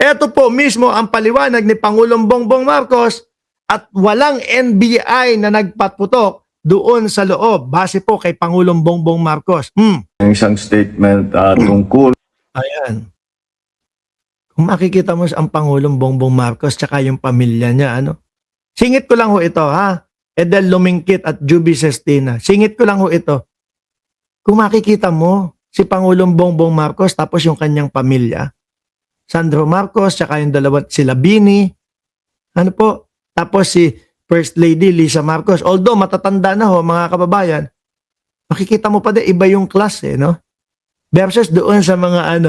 Ito po mismo ang paliwanag ni Pangulong Bongbong Marcos at walang NBI na nagpaputok doon sa loob base po kay Pangulong Bongbong Marcos. Ang isang statement tungkol Ayan. Kung makikita mo ang Pangulong Bongbong Marcos tsaka yung pamilya niya, ano? Singit ko lang ho ito, ha? Edel Lumingkit at Juby Sestina. Singit ko lang ho ito. Kung makikita mo si Pangulong Bongbong Marcos tapos yung kanyang pamilya, Sandro Marcos, tsaka yung dalawa sila Bini, ano po? Tapos si First Lady Lisa Marcos. Although matatanda na ho, mga kababayan, makikita mo pa din iba yung class, no? Versus doon sa mga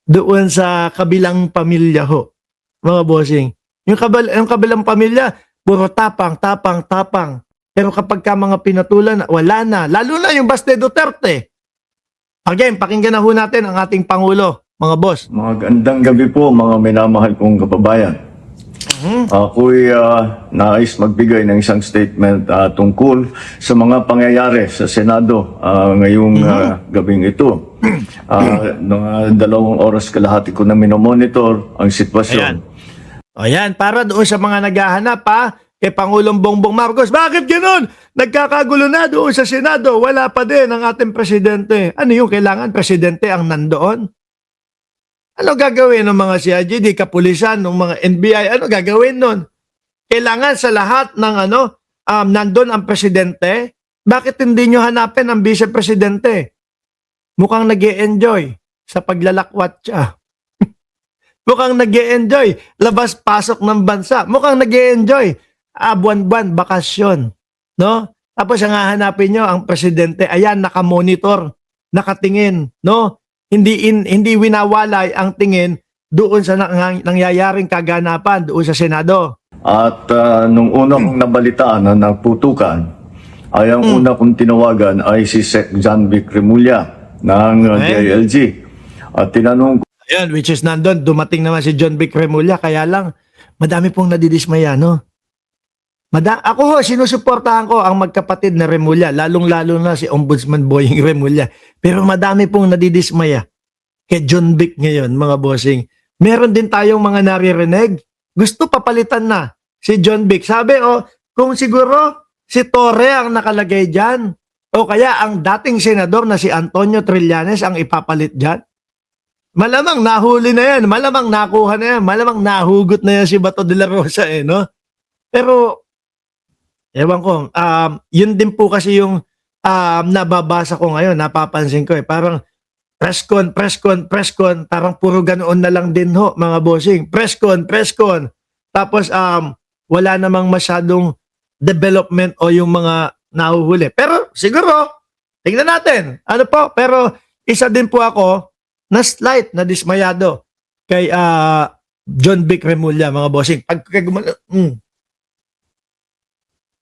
doon sa kabilang pamilya ho, mga bossing. Yung kabilang pamilya, puro tapang. Pero kapag ka mga pinatulan, wala na. Lalo na yung Baste Duterte. Again, pakinggan na ho natin ang ating Pangulo, mga boss. Magandang gabi po mga minamahal kong kababayan. Ako'y nais magbigay ng isang statement tungkol sa mga pangyayari sa Senado ngayong gabing ito. Mga 2 oras kalahati ko na minomonitor ang sitwasyon. Ayan, para doon sa mga naghahanap kay Pangulong Bongbong Marcos. Bakit ganoon? Nagkakagulo na doon sa Senado. Wala pa din ang ating presidente. Ano yung kailangan? Presidente ang nandoon? Ano gagawin ng mga CID, kapulisan, ng mga NBI? Ano gagawin nun? Kailangan sa lahat ng nandun ang presidente? Bakit hindi nyo hanapin ang vice-presidente? Mukhang nag-e-enjoy sa paglalakwat siya. Mukhang nag-e-enjoy labas-pasok ng bansa. Mukhang nag-e-enjoy buwan-buwan, bakasyon. No? Tapos ang hahanapin nyo, ang presidente, ayan, nakamonitor, nakatingin, no? Hindi winawalay ang tingin doon sa nangyayaring kaganapan doon sa Senado. At nung una kong nabalitaan na nagputukan, ay ang una kong tinawagan ay si Sec. John Vic Remulla ng DILG. At tinanong ko, Ayan, which is nandun, dumating naman si John Vic Remulla, kaya lang, madami pong nadidismaya, no? Ako ho, sinusuportahan ko ang magkapatid na Remulla, lalong-lalo na si Ombudsman Boying Remulla. Pero madami pong nadidismaya kay John Vic ngayon, mga bossing. Meron din tayong mga naririnig. Gusto papalitan na si John Vic. Sabi, kung siguro si Torre ang nakalagay dyan, o kaya ang dating senador na si Antonio Trillanes ang ipapalit dyan. Malamang nahuli na yan, malamang nakuha na yan, malamang nahugot na yan si Bato de la Rosa, no? Pero, ewan ko, yun din po kasi yung nababasa ko ngayon, napapansin ko parang press con, parang puro ganoon na lang din ho, mga bossing. Press con. Tapos, wala namang masyadong development o yung mga nahuhuli. Pero, siguro, tingnan natin. Ano po? Pero, isa din po ako na slight na dismayado kay John Vic Remulla, mga bossing.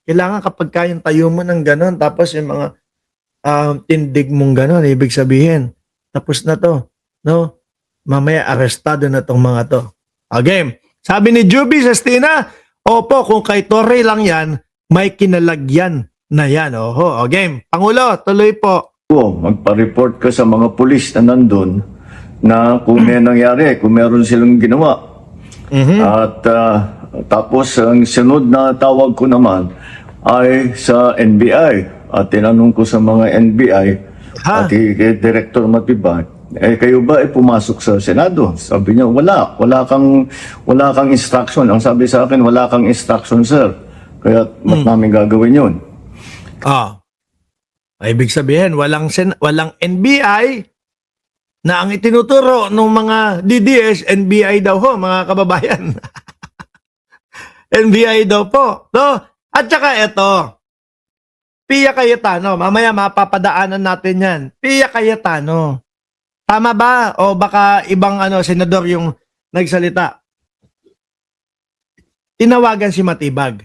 Kailangan kapag kayang tayo mo ng gano'n, tapos yung mga tindig mong gano'n, ibig sabihin, tapos na to, no? Mamaya arestado na tong mga to. Okay. Sabi ni Juby Sestina, opo, kung kay Torre lang yan, may kinalagyan na yan. Oho, okay. Pangulo, tuloy po. magpa-report ka sa mga pulis na nandun na kung may nangyari, kung meron silang ginawa. At tapos ang sunod na tawag ko naman ay sa NBI. At tinanong ko sa mga NBI at kay Director Matibag, kayo ba ay pumasok sa Senado? Sabi niya, wala kang instruction. Ang sabi sa akin, wala kang instruction, sir. Kaya mas namin gagawin yun. Ibig sabihin, walang NBI na ang itinuturo ng mga DDS, NBI daw ho, mga kababayan. NBI daw po. No? At saka ito, Pia Cayetano, mamaya mapapadaanan natin yan. Pia Cayetano, tama ba? O baka ibang senador yung nagsalita? Tinawagan si Matibag.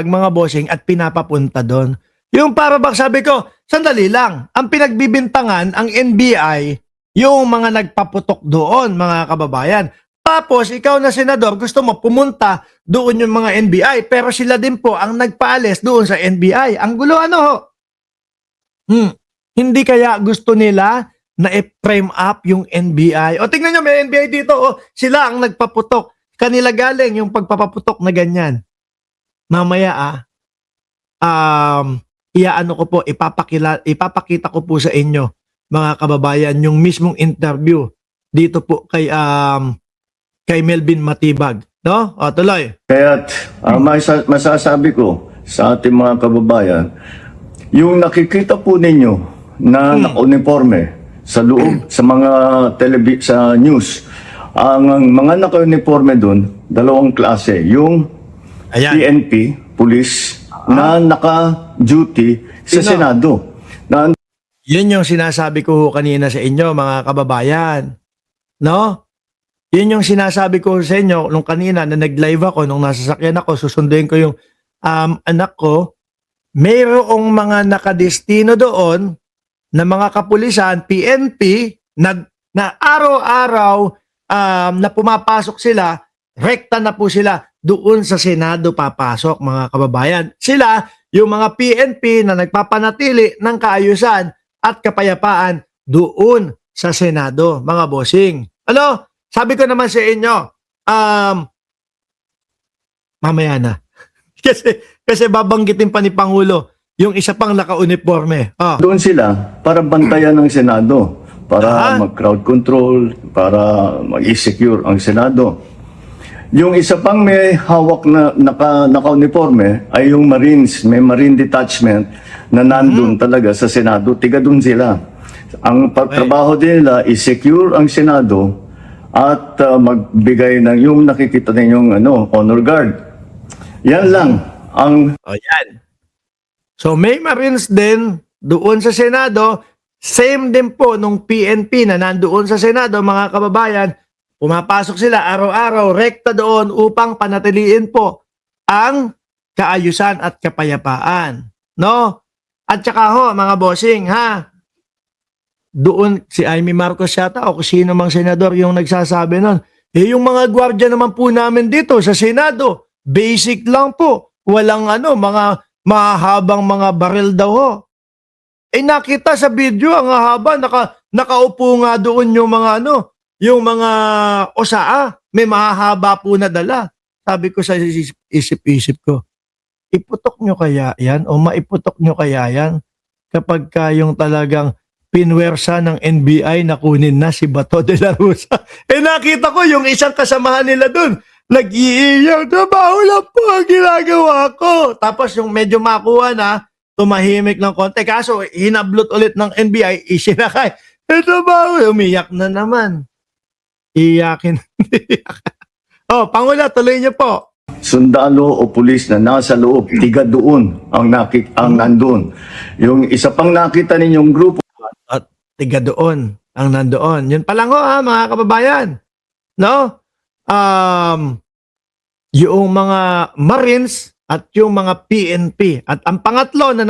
Mga bossing, at pinapapunta doon. Yung para bang sabi ko, sandali lang, ang pinagbibintangan, ang NBI, yung mga nagpaputok doon, mga kababayan. Tapos, ikaw na senador, gusto mo pumunta doon yung mga NBI, pero sila din po ang nagpaalis doon sa NBI. Ang gulo, Hindi kaya gusto nila na i-frame up yung NBI. O tingnan nyo, may NBI dito. O, sila ang nagpaputok. Kanila galing yung pagpapaputok na ganyan. Mamaya iaano ko po, ipapakita ko po sa inyo, mga kababayan, yung mismong interview dito po kay Melvin Matibag. No? O, tuloy. Kaya't masasabi ko sa ating mga kababayan, yung nakikita po ninyo na naka-uniforme sa loob, sa mga sa news, ang mga naka-uniforme doon, dalawang klase. Yung Ayan. PNP, police, na naka-duty sa Sino? Senado. Na Yun yung sinasabi ko kanina sa inyo, mga kababayan. No? Yun yung sinasabi ko sa inyo nung kanina na nag-live ako, nung nasa sasakyan ako, susunduin ko yung anak ko. Mayroong mga nakadestino doon na mga kapulisan, PNP, na araw-araw na pumapasok sila, rekta na po sila doon sa Senado papasok, mga kababayan. Sila, yung mga PNP na nagpapanatili ng kaayusan at kapayapaan doon sa Senado, mga bossing. Ano? Sabi ko naman sa inyo, mamaya na. kasi babanggitin pa ni Pangulo yung isa pang naka-uniforme. doon sila para bantayan ng Senado, para mag-crowd control, para mag-secure ang Senado. Yung isa pang may hawak na naka-uniforme ay yung Marines, may Marine Detachment na nandun talaga sa Senado, tiga doon sila. Ang trabaho din nila is secure ang Senado at magbigay ng yung nakikita ninyong honor guard. Yan lang ang O yan. So may Marines din doon sa Senado, same din po nung PNP na nandoon sa Senado, mga kababayan, pumapasok sila araw-araw, rekta doon upang panatiliin po ang kaayusan at kapayapaan. No? At saka ho, mga bossing, doon si Amy Marcos yata o kung sino mang senador yung nagsasabi nun, yung mga gwardiya naman po namin dito sa Senado, basic lang po. Walang mga mahabang mga baril daw ho. Nakita sa video, ang haba, nakaupo nga doon yung mga yung mga osaa, may mahahaba po na dala. Sabi ko sa isip-isip ko, iputok nyo kaya yan o maiputok nyo kaya yan kapag yung talagang pinwersa ng NBI na kunin na si Bato de la Rosa. Nakita ko yung isang kasamahan nila doon, nag-iiyaw, trabaho lang po ang ginagawa ko. Tapos yung medyo makuha na, tumahimik ng konti. Kaso hinablot ulit ng NBI, isinakay. Trabaho, umiyak na naman. Iyakin. Pangulo, tuloy niyo po. sundalo o pulis na nasa loob, tiga doon ang nandun. Yung isa pang nakita ninyong grupo, At tiga doon ang nandoon. Yun pa lang mga kababayan. No? Yung mga Marines at yung mga PNP. At ang pangatlo na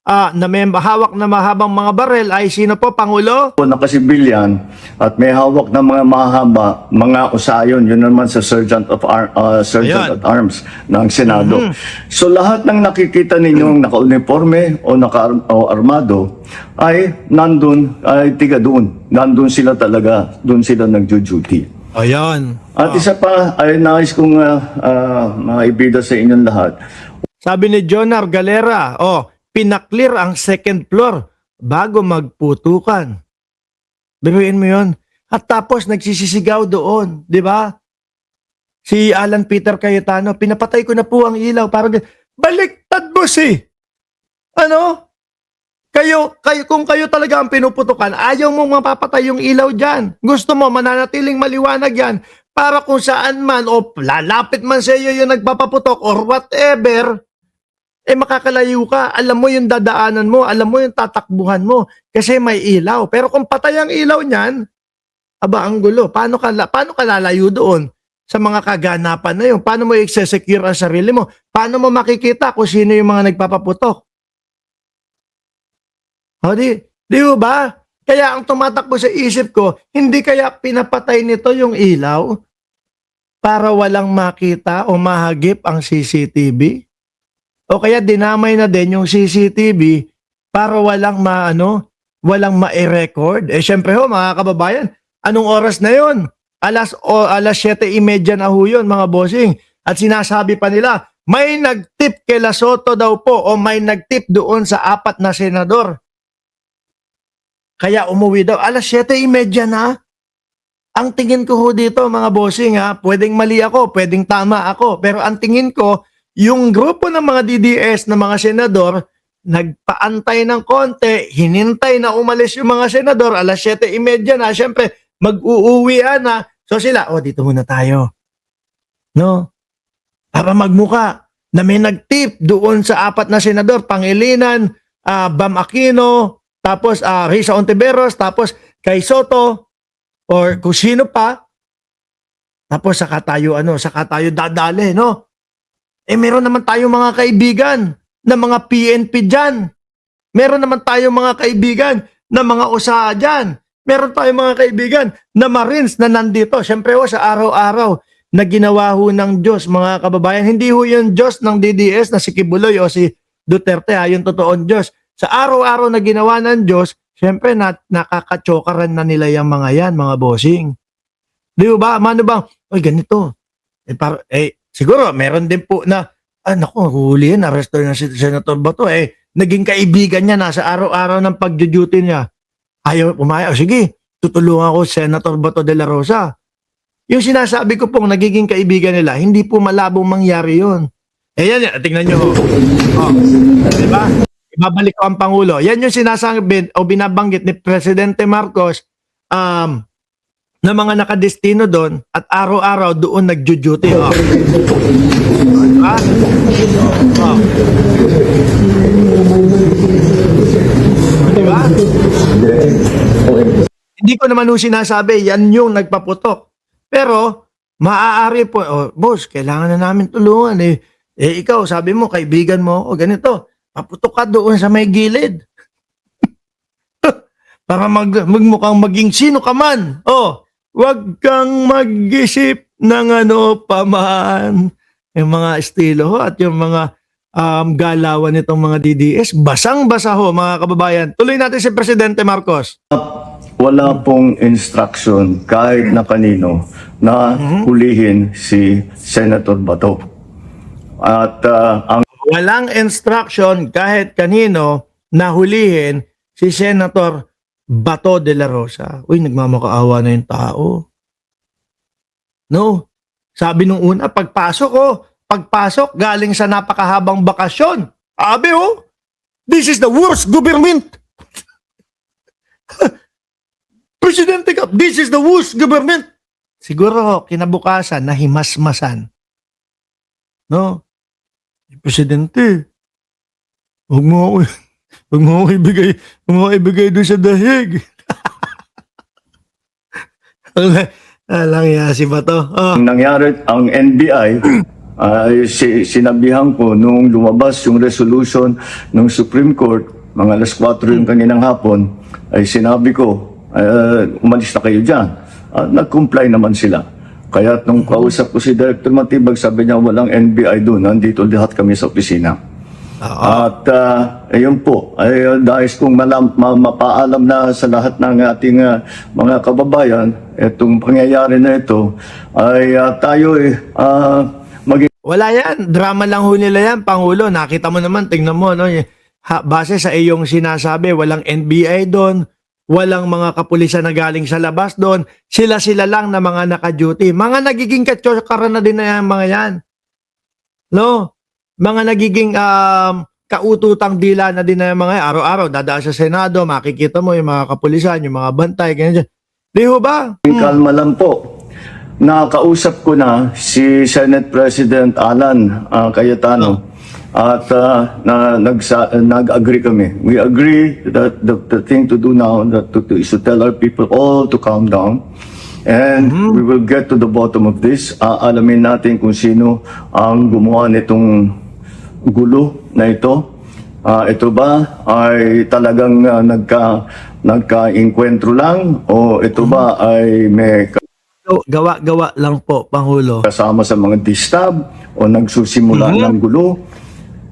na may hawak na mahabang mga barel ay sino po, Pangulo? nakasibilyan at may hawak ng mga mahaba, mga usayon, yun naman sa Sergeant Ayan. at Arms ng Senado. So lahat ng nakikita ninyong naka-uniforme o naka-armado ay nandun, ay tiga doon. Nandun sila talaga, doon sila nagjo-duty. Ayan. At isa pa ay nais kong maibida sa inyong lahat. Sabi ni Jonar Galera, pinaklear ang second floor bago magputukan. Biruin mo yun. At tapos nagsisisigaw doon, di ba? Si Alan Peter Cayetano, pinapatay ko na po ang ilaw. Parang, baliktad mo si. Kung kayo talaga ang pinuputukan, ayaw mong mapapatay yung ilaw dyan. Gusto mo, mananatiling maliwanag yan para kung saan man o lalapit man sa iyo yung nagpapaputok or whatever, makakalayo ka. Alam mo yung dadaanan mo, alam mo yung tatakbuhan mo kasi may ilaw. Pero kung patay ang ilaw niyan, ang gulo. Paano ka lalayo doon sa mga kaganapan na yun? Paano mo i-secure ang sarili mo? Paano mo makikita kung sino yung mga nagpapaputok? Di ba? Kaya ang tumatakbo sa isip ko, hindi kaya pinapatay nito yung ilaw para walang makita o mahagip ang CCTV? O kaya dinamay na din yung CCTV para walang walang ma-record. Syempre ho, mga kababayan, anong oras na yon? Alas 7:30 na ho yun, mga bossing. At sinasabi pa nila, may nagtip kay Soto daw po o may nagtip doon sa 4 na senador. Kaya umuwi daw. Alas 7:30 na. Ang tingin ko ho dito, mga bossing, pwedeng mali ako, pwedeng tama ako. Pero ang tingin ko, yung grupo ng mga DDS na mga senador, nagpaantay ng konti, hinintay na umalis yung mga senador, alas 7:30 na, syempre, mag-uuwian na. So sila, dito muna tayo. No? Para magmuka na may nagtip doon sa 4 na senador, Pangilinan, Bam Aquino, tapos Risa Ontiveros, tapos kay Soto, or kung sino pa, tapos saka tayo dadali, no? Meron naman tayong mga kaibigan na mga PNP dyan. Meron naman tayong mga kaibigan na mga USA dyan. Meron tayong mga kaibigan na Marines na nandito. Siyempre sa araw-araw na ginawa ho ng Diyos, mga kababayan. Hindi ho yung Diyos ng DDS na si Kibuloy o si Duterte, yung totoong Diyos. Sa araw-araw na ginawa ng Diyos, siyempre nakakatsokaran na nila yung mga yan, mga bossing. Di ba? Mano bang, ganito. Siguro, meron din po na, naku, huliin, arresto na si Senator Bato. Naging kaibigan niya, nasa araw-araw ng pag-duty niya. Ayaw pumayag. Sige, tutulungan ko Senator Bato de la Rosa. Yung sinasabi ko pong nagiging kaibigan nila, hindi po malabong mangyari yun. Yan, tingnan nyo. Diba? Ibabalik ko ang Pangulo. Yan yung sinasabi o binabanggit ni Presidente Marcos na mga nakadestino doon at araw-araw doon nagjo-duty. Diba? Diba? Hindi ko naman yung sinasabi, yan yung nagpaputok. Pero, maaari po, boss, kailangan na namin tulungan. Ikaw, sabi mo, kaibigan mo, ganito, paputok ka doon sa may gilid. Para magmukhang maging sino ka man. Wag kang mag-isip ng ano pa man. Yung mga estilo at yung mga galawan nitong mga DDS, basang-basa ho, mga kababayan. Tuloy natin si Presidente Marcos. Wala pong instruction kahit na kanino na hulihin si Senator Bato. At ang Walang instruction kahit kanino na hulihin si Senator Bato de la Rosa. Uy, nagmamakaawa na yung tao. No? Sabi nung una, pagpasok galing sa napakahabang bakasyon. Abi this is the worst government. Presidente ka, this is the worst government. Siguro kinabukasan nahimasmasan. No? Presidente, huwag mo ako ibigay doon sa dahig. Alang si Bato. nangyari, ang NBI, sinabihan ko nung lumabas yung resolution ng Supreme Court, mga alas 4 yung kaninang hapon, ay sinabi ko, umalis na kayo dyan. Nag-comply naman sila. Kaya nung kausap ko si Director Matibag, sabi niya walang NBI doon, nandito lahat kami sa opisina. At ayun po, ay dahil kong mapaalam na sa lahat ng ating mga kababayan, itong pangyayari na ito, ay tayo maging... Wala yan, drama lang ho nila yan, Pangulo. Nakita mo naman, tingnan mo, no? Base sa iyong sinasabi, walang NBI doon, walang mga kapulisan na galing sa labas doon, sila-sila lang na mga naka-duty. Mga nagiging katsokaran na din na yan, mga yan. No? Mga nagiging kaututang dila na din na yung mga yan. Araw-araw, dadaan sa Senado, makikita mo yung mga kapulisan, yung mga bantay, ganyan. Di ho ba? Kalma lang po. Nakausap ko na si Senate President Alan Cayetano. At nag-agree kami. We agree that the thing to do now is to tell our people all to calm down. And we will get to the bottom of this. Alamin natin kung sino ang gumawa nitong gulo na ito. Ito ba ay talagang nagka-inkwentro lang? O ito ba ay may Gawa-gawa lang po, Pangulo. kasama sa mga distab o nagsusimula ng gulo?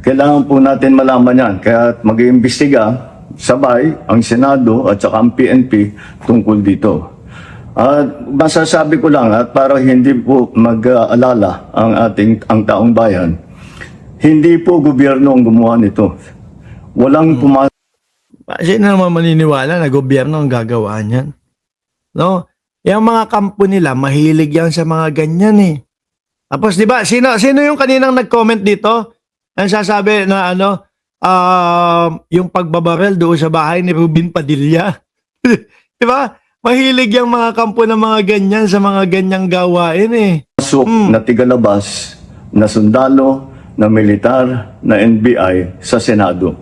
Kailangan po natin malaman yan. Kaya mag-iimbestiga, sabay ang Senado at saka ang PNP tungkol dito. At masasabi ko lang at para hindi po mag-alala ang taong bayan, hindi po gobyerno ang gumawa nito. Walang Sino naman maniniwala na gobyerno ang gagawa niyan? No? Yung mga kampo nila, mahilig yan sa mga ganyan eh. Tapos di ba, sino yung kaninang nag-comment dito? Ang sasabi na yung pagbabarel doon sa bahay ni Rubin Padilla. Di ba? Mahilig yung mga kampo ng mga ganyan sa mga ganyang gawain eh. pasok na tigalabas na sundalo, na militar, na NBI sa Senado.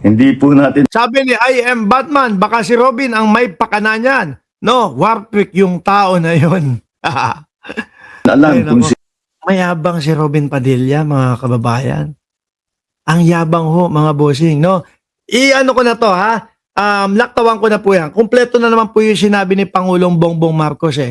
Hindi po natin Sabi ni I am Batman, baka si Robin ang may pakana niyan. No, Warwick yung tao na yun. alam Ay, kung nako. Mayabang si Robin Padilla, mga kababayan. Ang yabang ho, mga bossing, no? I-ano ko na to, ha? Laktawan ko na po yan. Kumpleto na naman po yung sinabi ni Pangulong Bongbong Marcos, eh.